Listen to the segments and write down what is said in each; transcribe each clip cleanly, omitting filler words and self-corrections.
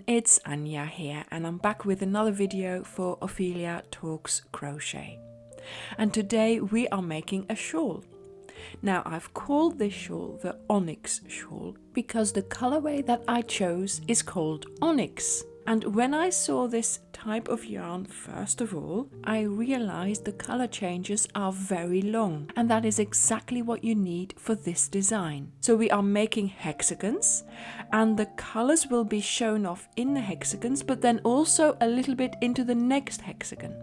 everyone, it's Anja here and I'm back with another video for Ophelia Talks Crochet. And today we are making a shawl. Now I've called this shawl the Onyx Shawl because the colorway that I chose is called Onyx. And when I saw this type of yarn, first of all, I realized the color changes are very long, and that is exactly what you need for this design. So we are making hexagons, and the colors will be shown off in the hexagons, but then also a little bit into the next hexagon.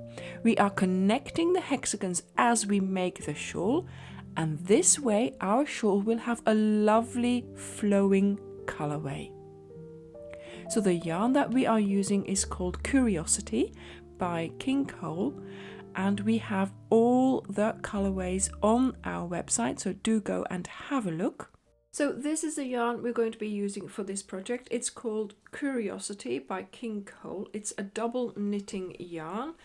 We are connecting the hexagons as we make the shawl, and this way our shawl will have a lovely flowing colorway. So the yarn that we are using is called Curiosity by King Cole, and we have all the colorways on our website, so do go and have a look. So this is the yarn we're going to be using for this project. It's called Curiosity by King Cole. It's a double knitting yarn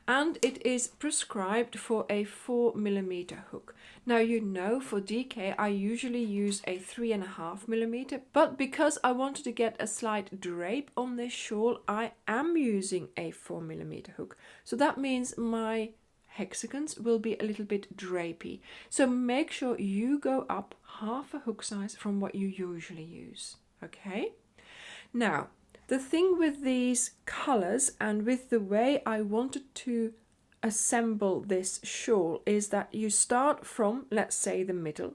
and it is prescribed for a 4mm hook. Now you know for DK I usually use a 3.5mm, but because I wanted to get a slight drape on this shawl, I am using a 4mm hook. So that means my hexagons will be a little bit drapey. So make sure you go up half a hook size from what you usually use. Okay? Now, the thing with these colors and with the way I wanted to assemble this shawl is that you start from, let's say, the middle,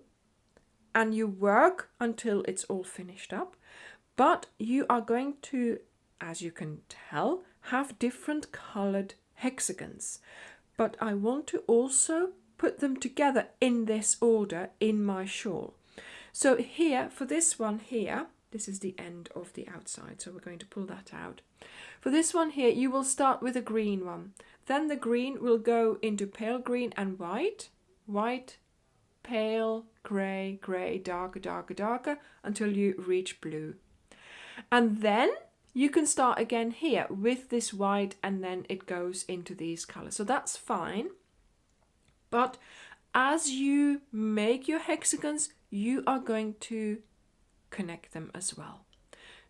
and you work until it's all finished up, but you are going to, as you can tell, have different colored hexagons. But I want to also put them together in this order in my shawl. So here, for this one here, this is the end of the outside, so we're going to pull that out. For this one here, you will start with a green one. Then the green will go into pale green and white, white, pale, grey, grey, darker, darker, darker, until you reach blue. And then you can start again here with this white, and then it goes into these colors. So that's fine. But as you make your hexagons, you are going to connect them as well.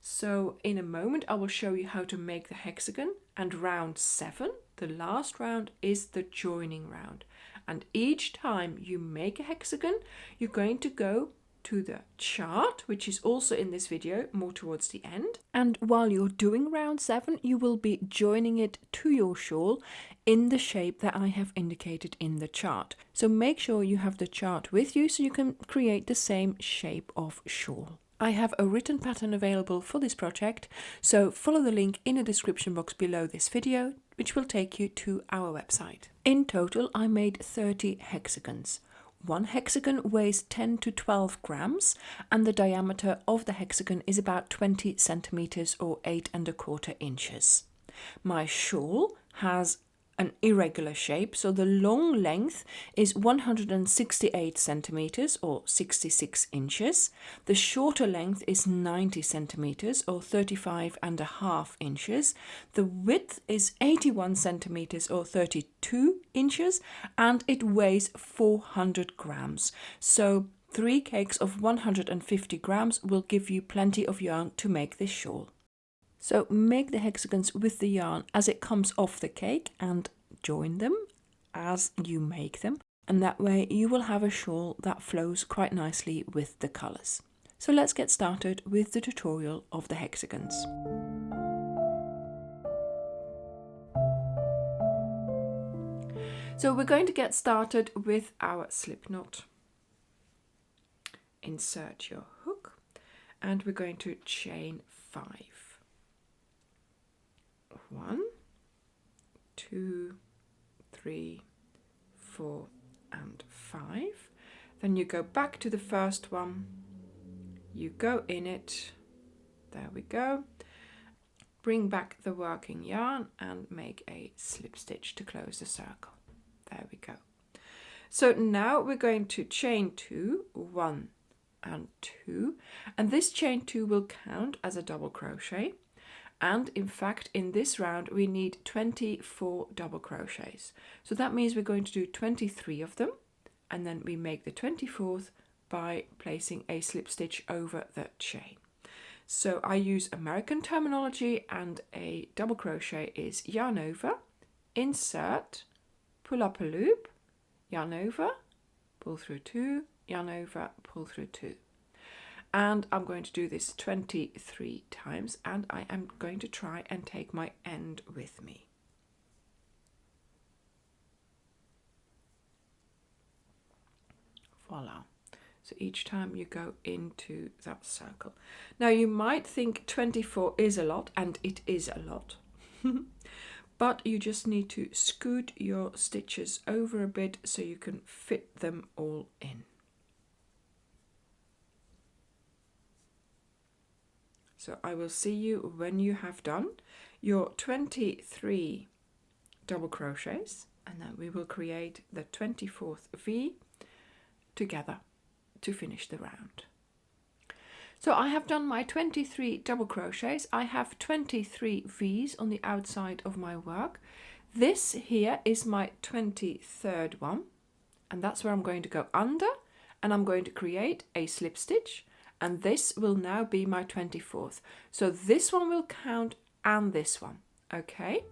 So in a moment, I will show you how to make the hexagon, and round 7, the last round, is the joining round. And each time you make a hexagon, you're going to go to the chart, which is also in this video, more towards the end. And while you're doing round 7, you will be joining it to your shawl in the shape that I have indicated in the chart. So make sure you have the chart with you so you can create the same shape of shawl. I have a written pattern available for this project, so follow the link in the description box below this video, which will take you to our website. In total, I made 30 hexagons. One hexagon weighs 10 to 12 grams and the diameter of the hexagon is about 20 centimeters or 8¼ inches. My shawl has an irregular shape, so the long length is 168 centimeters or 66 inches. The shorter length is 90 centimeters or 35½ inches. The width is 81 centimeters or 32 inches, and it weighs 400 grams. So 3 cakes of 150 grams will give you plenty of yarn to make this shawl. So make the hexagons with the yarn as it comes off the cake and join them as you make them, and that way you will have a shawl that flows quite nicely with the colors. So let's get started with the tutorial of the hexagons. So we're going to get started with our slip knot. Insert your hook and we're going to chain 5. 1, 2, 3, 4 and 5. Then you go back to the first one, you go in it, there we go, bring back the working yarn and make a slip stitch to close the circle. There we go. So now we're going to chain 2, 1 and 2, and this chain 2 will count as a double crochet. And in fact, in this round, we need 24 double crochets. So that means we're going to do 23 of them. And then we make the 24th by placing a slip stitch over the chain. So I use American terminology, and a double crochet is yarn over, insert, pull up a loop, yarn over, pull through 2, yarn over, pull through 2. And I'm going to do this 23 times, and I am going to try and take my end with me. Voila. So each time you go into that circle. Now you might think 24 is a lot, and it is a lot. But you just need to scoot your stitches over a bit so you can fit them all in. So I will see you when you have done your 23 double crochets, and then we will create the 24th V together to finish the round. So I have done my 23 double crochets. I have 23 V's on the outside of my work. This here is my 23rd one, and that's where I'm going to go under, and I'm going to create a slip stitch, and this will now be my 24th. So this one will count, and this one, okay?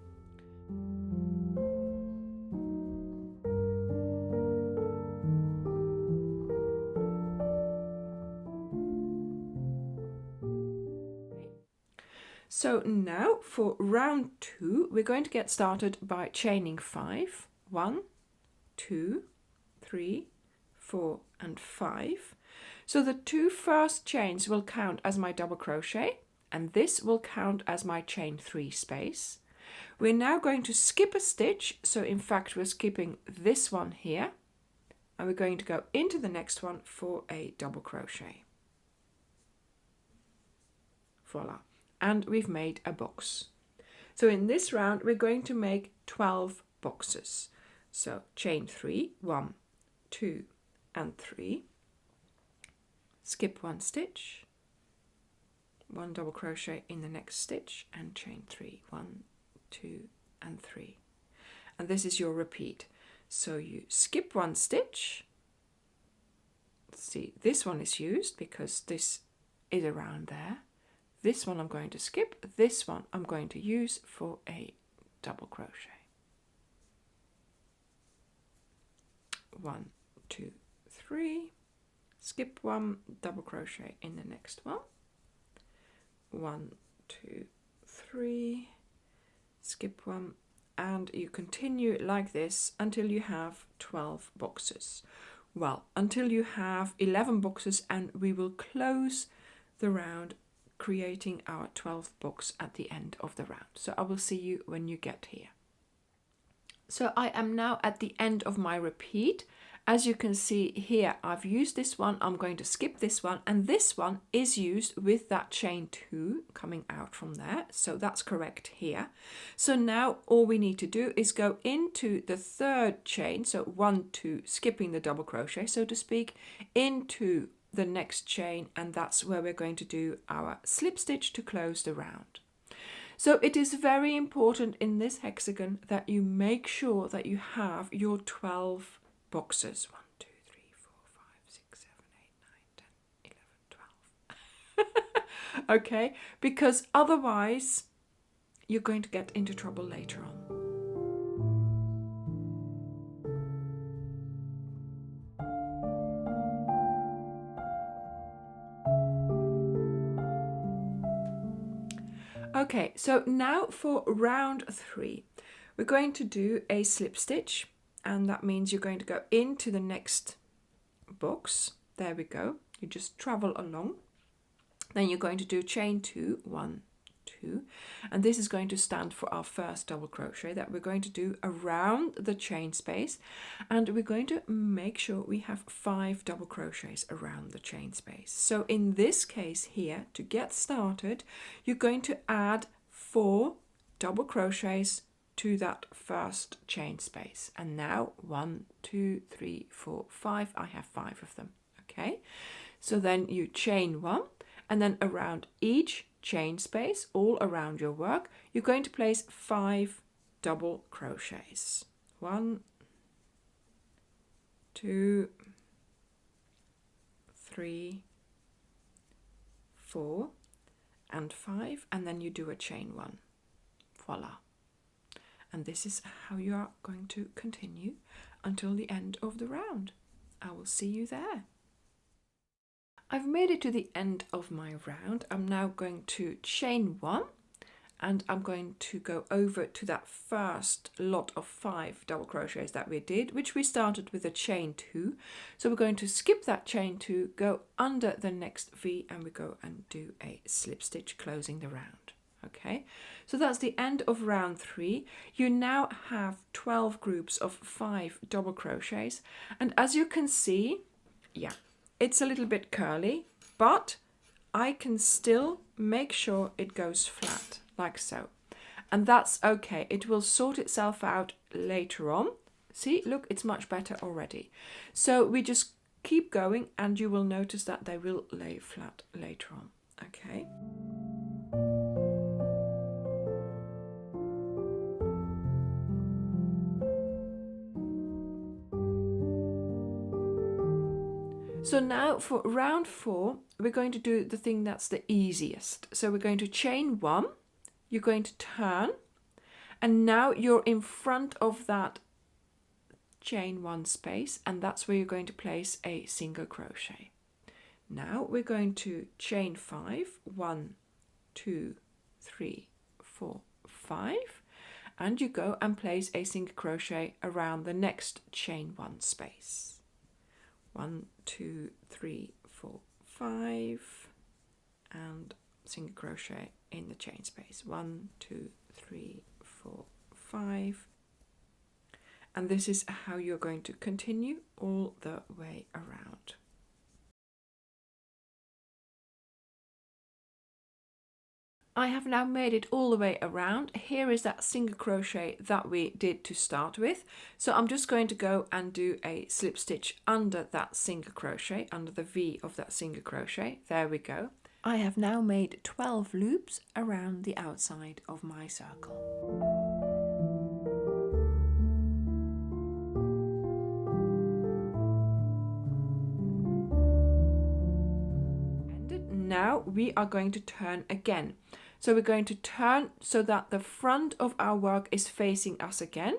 So now for round 2, we're going to get started by chaining 5. 1, 2, 3, 4, and 5. So the 2 first chains will count as my double crochet, and this will count as my chain 3 space. We're now going to skip a stitch, so in fact we're skipping this one here, and we're going to go into the next one for a double crochet. Voila. And we've made a box. So in this round we're going to make 12 boxes. So chain 3, 1, 2, and 3. Skip 1 stitch, 1 double crochet in the next stitch, and chain 3, 1, 2, and 3. And this is your repeat. So you skip 1 stitch. See, this one is used because this is around there. This one I'm going to skip. This one I'm going to use for a double crochet. 1, 2, 3. Skip 1, double crochet in the next one. 1, 2, 3. Skip 1, and you continue like this until you have 12 boxes. Well, until you have 11 boxes, and we will close the round creating our 12th box at the end of the round. So I will see you when you get here. So I am now at the end of my repeat. As you can see here, I've used this one, I'm going to skip this one, and this one is used with that chain 2 coming out from there. So that's correct here. So now all we need to do is go into the 3rd chain, so 1, 2, skipping the double crochet, so to speak, into the next chain, and that's where we're going to do our slip stitch to close the round. So it is very important in this hexagon that you make sure that you have your 12 boxes. 1, 2, 3, 4, 5, 6, 7, 8, 9, 10, 11, 12. Okay, because otherwise you're going to get into trouble later on. Okay, so now for round 3, we're going to do a slip stitch, and that means you're going to go into the next box. There we go. You just travel along. Then you're going to do chain 2, 1, 2, and this is going to stand for our first double crochet that we're going to do around the chain space, and we're going to make sure we have 5 double crochets around the chain space. So in this case here, to get started, you're going to add 4 double crochets to that first chain space, and now 1, 2, 3, 4, 5. I have 5 of them. Okay, so then you chain 1, and then around each chain space, all around your work, you're going to place 5 double crochets. 1, 2, 3, 4, and 5, and then you do a chain 1. Voila. And this is how you are going to continue until the end of the round. I will see you there. I've made it to the end of my round. I'm now going to chain 1, and I'm going to go over to that first lot of 5 double crochets that we did, which we started with a chain 2. So we're going to skip that chain 2, go under the next V, and we go and do a slip stitch closing the round. Okay, so that's the end of round 3. You now have 12 groups of 5 double crochets, and as you can see, yeah, it's a little bit curly, but I can still make sure it goes flat, like so. And that's okay, it will sort itself out later on. See, look, it's much better already. So we just keep going, and you will notice that they will lay flat later on, okay? So now for round 4, we're going to do the thing that's the easiest. So we're going to chain 1, you're going to turn, and now you're in front of that chain 1 space, and that's where you're going to place a single crochet. Now we're going to chain 5, 1, 2, 3, 4, 5, and you go and place a single crochet around the next chain 1 space. 1, 2, 3, 4, 5, and single crochet in the chain space. 1, 2, 3, 4, 5, and this is how you're going to continue all the way around. I have now made it all the way around. Here is that single crochet that we did to start with. So I'm just going to go and do a slip stitch under that single crochet, under the V of that single crochet. There we go. I have now made 12 loops around the outside of my circle. And now we are going to turn again. So we're going to turn so that the front of our work is facing us again.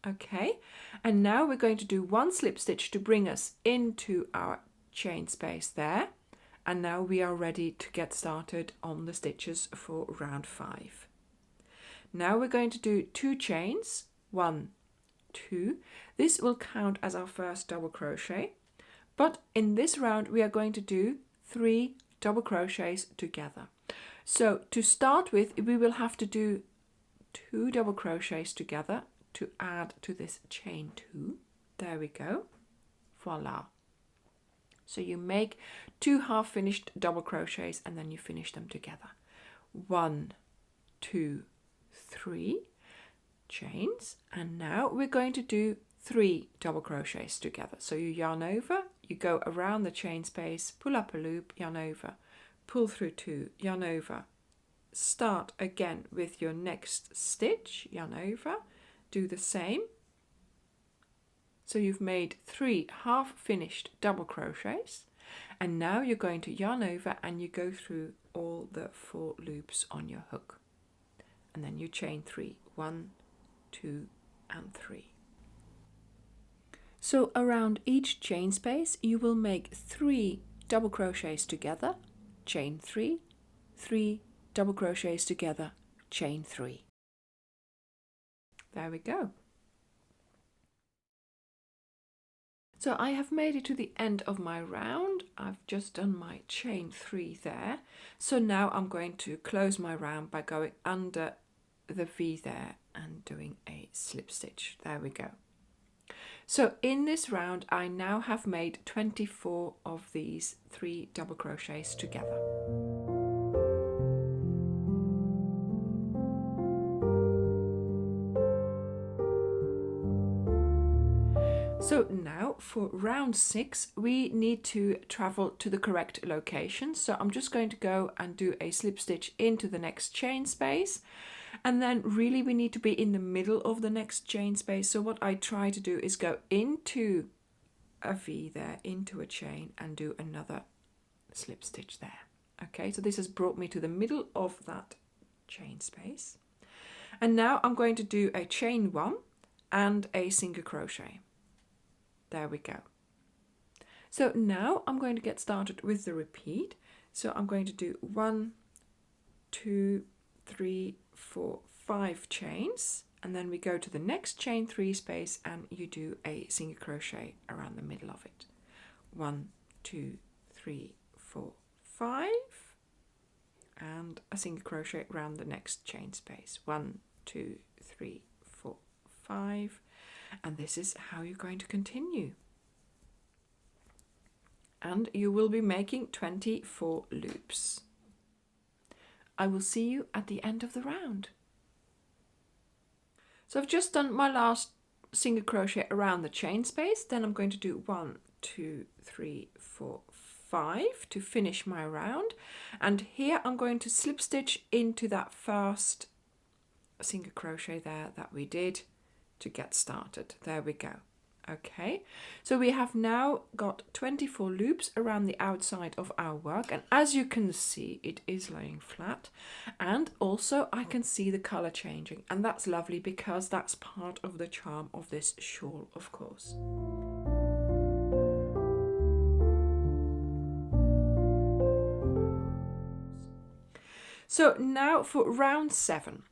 Okay, and now we're going to do 1 slip stitch to bring us into our chain space there. And now we are ready to get started on the stitches for round 5. Now we're going to do 2 chains, 1, 2. This will count as our first double crochet, but in this round we are going to do 3 double crochets together. So to start with, we will have to do 2 double crochets together to add to this chain 2. There we go. Voila. So you make 2 half finished double crochets and then you finish them together. 1, 2, 3 chains, and now we're going to do 3 double crochets together. So you yarn over, you go around the chain space, pull up a loop, yarn over, pull through 2, yarn over, start again with your next stitch, yarn over, do the same. So you've made 3 half finished double crochets, and now you're going to yarn over and you go through all the 4 loops on your hook, and then you chain 3, 1, 2 and 3. So around each chain space you will make 3 double crochets together, chain 3, 3 double crochets together, chain 3. There we go. So I have made it to the end of my round. I've just done my chain 3 there. So now I'm going to close my round by going under the V there and doing a slip stitch. There we go. So in this round I now have made 24 of these 3 double crochets together. So now for round 6 we need to travel to the correct location. So I'm just going to go and do a slip stitch into the next chain space, and then really we need to be in the middle of the next chain space. So what I try to do is go into a V there, into a chain, and do another slip stitch there. Okay, so this has brought me to the middle of that chain space. And now I'm going to do a chain 1 and a single crochet. There we go. So now I'm going to get started with the repeat. So I'm going to do 1, 2, 3, 4, 5 chains, and then we go to the next chain 3 space and you do a single crochet around the middle of it. 1, 2, 3, 4, 5, and a single crochet around the next chain space. 1, 2, 3, 4, 5, and this is how you're going to continue. And you will be making 24 loops. I will see you at the end of the round. So I've just done my last single crochet around the chain space. Then I'm going to do 1, 2, 3, 4, 5 to finish my round. And here I'm going to slip stitch into that first single crochet there that we did to get started. There we go. Okay, so we have now got 24 loops around the outside of our work, and as you can see it is laying flat, and also I can see the color changing, and that's lovely because that's part of the charm of this shawl, of course. So now for round 7.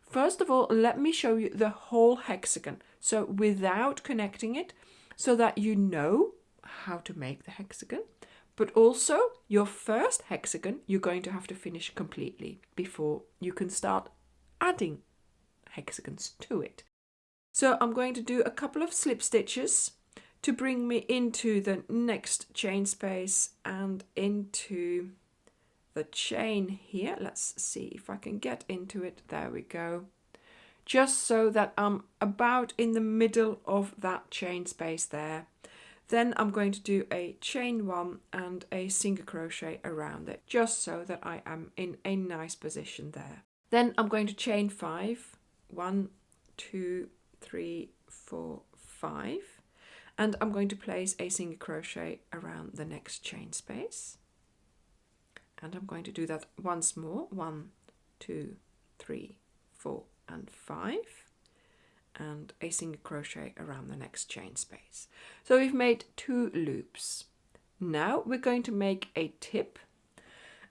First of all, let me show you the whole hexagon, so without connecting it, so that you know how to make the hexagon, but also your first hexagon you're going to have to finish completely before you can start adding hexagons to it. So I'm going to do a couple of slip stitches to bring me into the next chain space and into the chain here. Let's see if I can get into it. There we go. Just so that I'm about in the middle of that chain space there. Then I'm going to do a chain 1 and a single crochet around it, just so that I am in a nice position there. Then I'm going to chain 5, 1, 2, 3, 4, 5, and I'm going to place a single crochet around the next chain space. And I'm going to do that once more. 1, 2, 3, 4, and 5. And a single crochet around the next chain space. So we've made 2 loops. Now we're going to make a tip.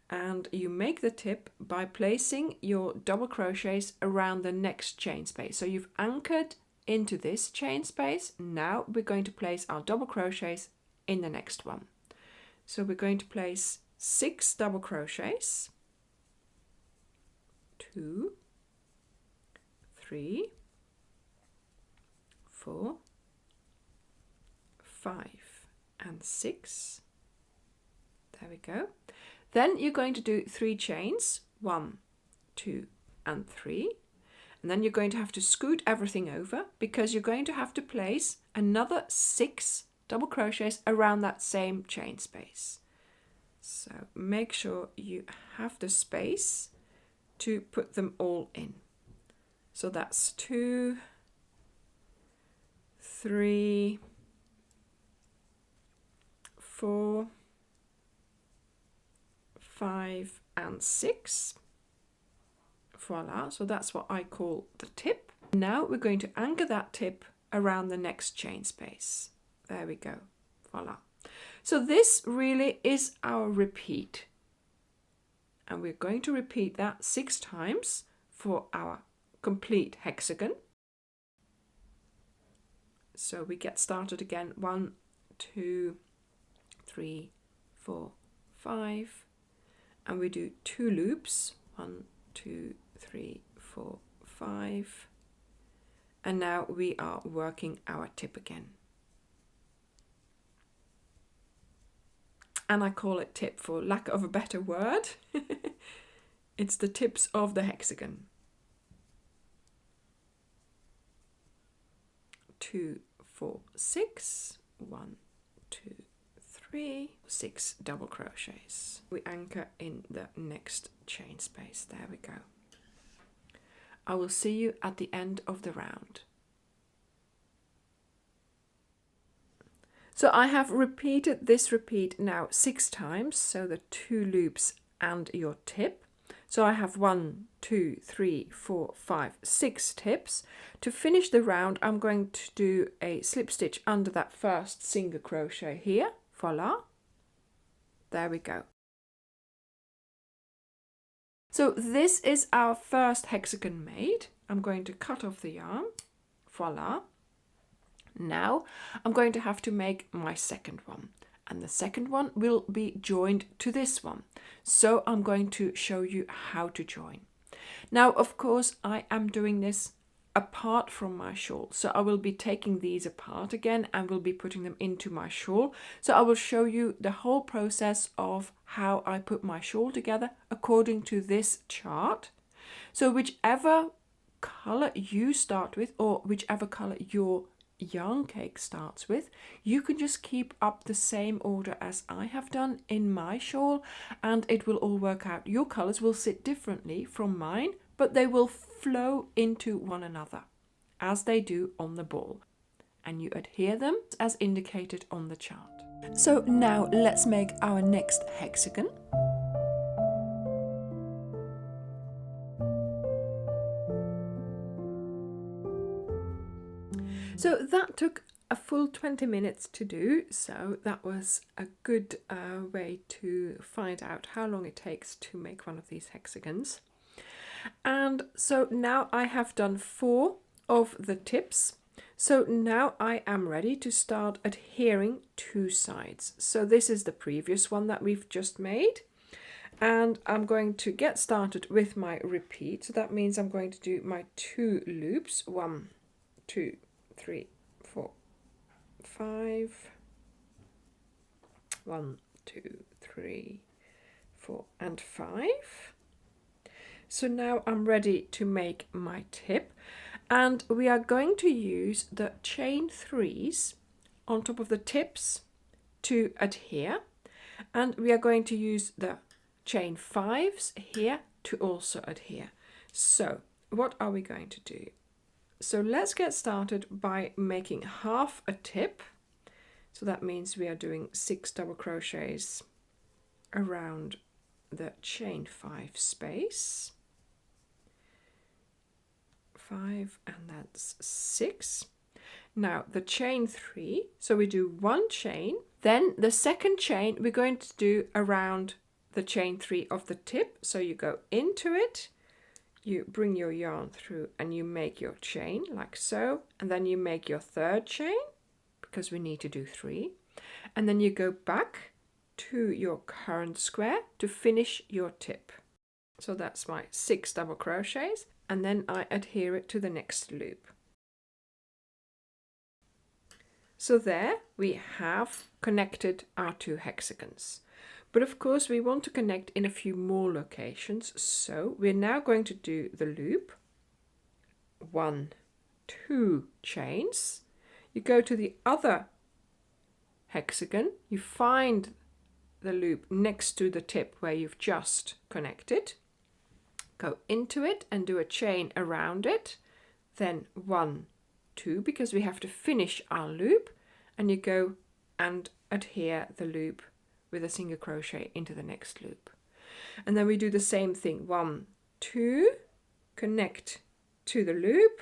And you make the tip by placing your double crochets around the next chain space. So you've anchored into this chain space. Now we're going to place our double crochets in the next one. So we're going to place 6 double crochets, 2, 3, 4, 5, and 6. There we go. Then you're going to do 3 chains, 1, 2, and 3. And then you're going to have to scoot everything over because you're going to have to place another 6 double crochets around that same chain space. So make sure you have the space to put them all in. So that's 2, 3, 4, 5, and 6. Voila, so that's what I call the tip. Now we're going to anchor that tip around the next chain space. There we go. Voila. So this really is our repeat. And we're going to repeat that 6 times for our complete hexagon. So we get started again. 1, 2, 3, 4, 5. And we do 2 loops. 1, 2, 3, 4, 5. And now we are working our tip again. And I call it tip for lack of a better word. It's the tips of the hexagon. 2, 4, 6. 1, 2, 3, 6 double crochets. We anchor in the next chain space. There we go. I will see you at the end of the round. So I have repeated this repeat now 6 times, so the 2 loops and your tip. So I have 1, 2, 3, 4, 5, 6 tips. To finish the round, I'm going to do a slip stitch under that first single crochet here. Voila. There we go. So this is our first hexagon made. I'm going to cut off the yarn. Voila. Now I'm going to have to make my second one. And the second one will be joined to this one. So I'm going to show you how to join. Now, of course, I am doing this apart from my shawl. So I will be taking these apart again and will be putting them into my shawl. So I will show you the whole process of how I put my shawl together according to this chart. So whichever color you start with, or whichever color your yarn cake starts with, you can just keep up the same order as I have done in my shawl, and it will all work out. Your colors will sit differently from mine, but they will flow into one another as they do on the ball, and you adhere them as indicated on the chart. So now let's make our next hexagon. So that took a full 20 minutes to do, so that was a good way to find out how long it takes to make one of these hexagons. And so now I have done 4 of the tips. So now I am ready to start adhering 2 sides. So this is the previous one that we've just made. And I'm going to get started with my repeat. So that means I'm going to do my 2 loops. 1, 2, 3, 4, 5. 1, 2, 3, 4, and 5. So now I'm ready to make my tip, and we are going to use the chain 3s on top of the tips to adhere, and we are going to use the chain 5s here to also adhere. So what are we going to do? So let's get started by making half a tip. So that means we are doing 6 double crochets around the chain 5 space. 5, and that's 6. Now the chain 3, so we do 1 chain, then the second chain we're going to do around the chain 3 of the tip. So you go into it, you bring your yarn through and you make your chain like so, and then you make your third chain because we need to do 3, and then you go back to your current square to finish your tip. So that's my 6 double crochets, and then I adhere it to the next loop. So there we have connected our 2 hexagons. But of course we want to connect in a few more locations, so we're now going to do the loop. 1, 2 chains. You go to the other hexagon, you find the loop next to the tip where you've just connected. Go into it and do a chain around it, then 1, 2, because we have to finish our loop, and you go and adhere the loop with a single crochet into the next loop. And then we do the same thing. 1, 2, connect to the loop,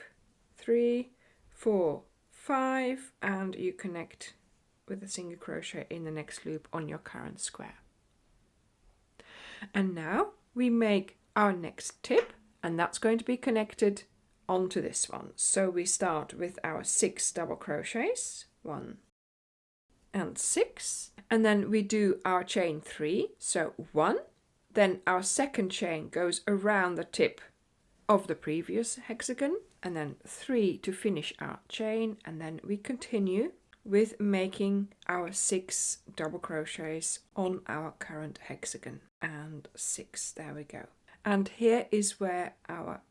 3, 4, 5, and you connect with a single crochet in the next loop on your current square. And now we make our next tip, and that's going to be connected onto this one. So we start with our 6 double crochets, 1 and 6, and then we do our chain 3, so 1, then our second chain goes around the tip of the previous hexagon, and then 3 to finish our chain, and then we continue with making our 6 double crochets on our current hexagon, and 6, there we go. And here is where our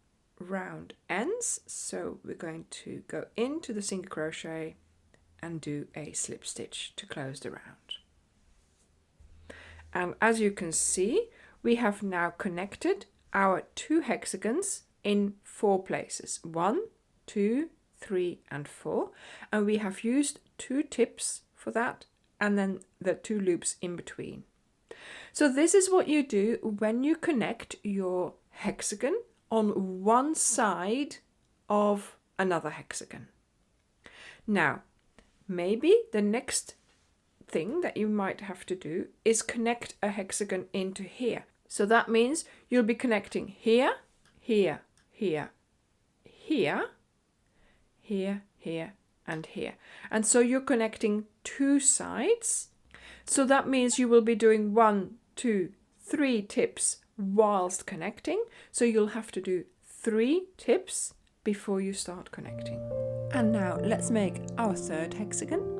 round ends, so we're going to go into the single crochet and do a slip stitch to close the round. And as you can see, we have now connected our 2 hexagons in 4 places, 1, 2, 3 and 4, and we have used 2 tips for that, and then the 2 loops in between. So this is what you do when you connect your hexagon on one side of another hexagon. Now, maybe the next thing that you might have to do is connect a hexagon into here. So that means you'll be connecting here, here, here, here, here, here, and here. And so you're connecting two sides. So that means you will be doing 1, 2, 3 tips whilst connecting. So you'll have to do 3 tips before you start connecting. And now let's make our third hexagon.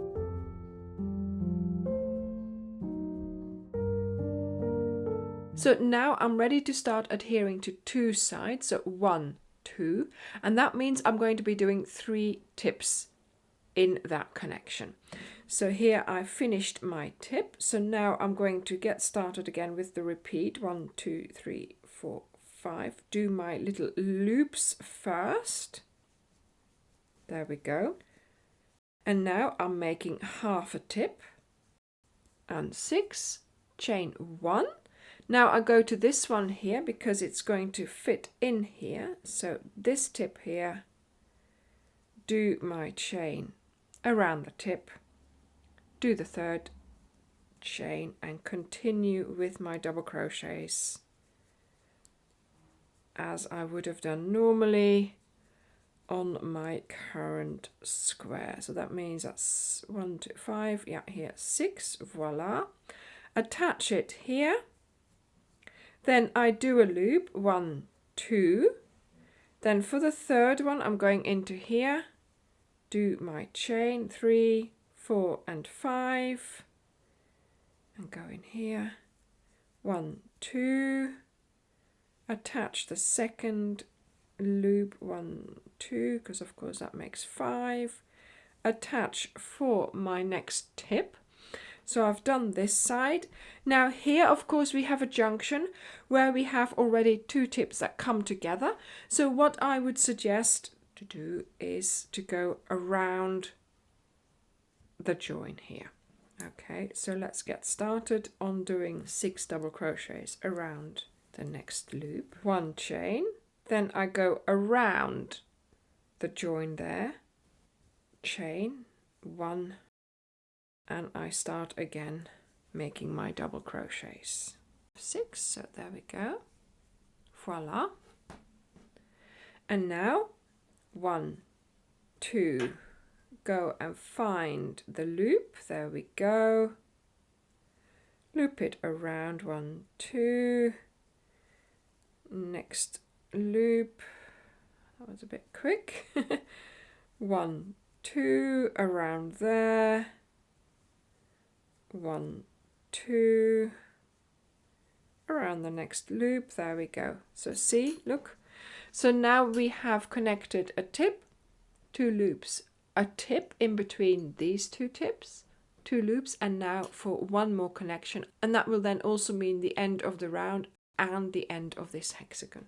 So now I'm ready to start adhering to 2 sides. So 1, 2, and that means I'm going to be doing 3 tips in that connection. So here I finished my tip. So now I'm going to get started again with the repeat. 1, 2, 3, 4, 5. Do my little loops first. There we go. And now I'm making half a tip. And 6, chain 1. Now I go to this one here because it's going to fit in here. So this tip here, do my chain around the tip, do the third chain and continue with my double crochets as I would have done normally on my current square. So that means that's 1, 2, 5, yeah, here 6, voila. Attach it here. Then I do a loop, 1, 2. Then for the third one, I'm going into here, do my chain, 3, 4, and 5, and go in here, 1, 2, attach the second loop, 1, 2, because of course that makes 5, attach for my next tip. So I've done this side. Now here, of course, we have a junction where we have already 2 tips that come together. So what I would suggest to do is to go around the join here. Okay, so let's get started on doing 6 double crochets around the next loop. 1 chain, then I go around the join there, chain, 1, and I start again making my double crochets. 6, so there we go, voila. And now 1, 2, go and find the loop, there we go, loop it around, 1, 2, next loop, that was a bit quick, 1, 2, around there, 1, 2, around the next loop, there we go. So see, look, so now we have connected a tip, 2 loops, a tip in between these 2 tips, 2 loops, and now for 1 more connection, and that will then also mean the end of the round and the end of this hexagon.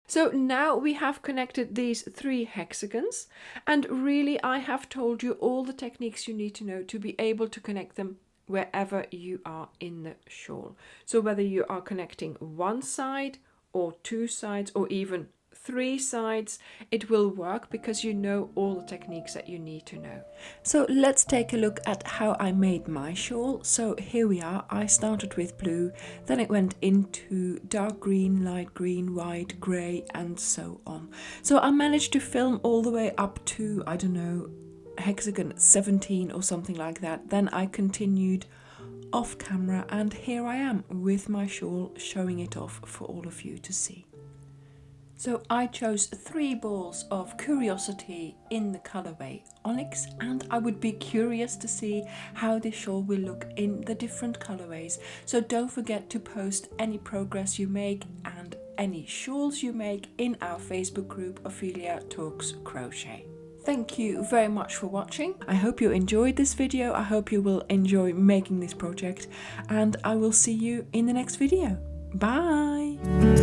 So now we have connected these 3 hexagons, and really I have told you all the techniques you need to know to be able to connect them wherever you are in the shawl. So whether you are connecting 1 side or 2 sides or even 3 sides, it will work because you know all the techniques that you need to know. So let's take a look at how I made my shawl. So here we are. I started with blue, then it went into dark green, light green, white, grey, and so on. So I managed to film all the way up to, I don't know, hexagon 17 or something like that. Then I continued off camera, and here I am with my shawl showing it off for all of you to see. So I chose 3 balls of Curiosity in the colorway Onyx, and I would be curious to see how this shawl will look in the different colorways. So don't forget to post any progress you make and any shawls you make in our Facebook group Ophelia Talks Crochet. Thank you very much for watching. I hope you enjoyed this video. I hope you will enjoy making this project, and I will see you in the next video. Bye!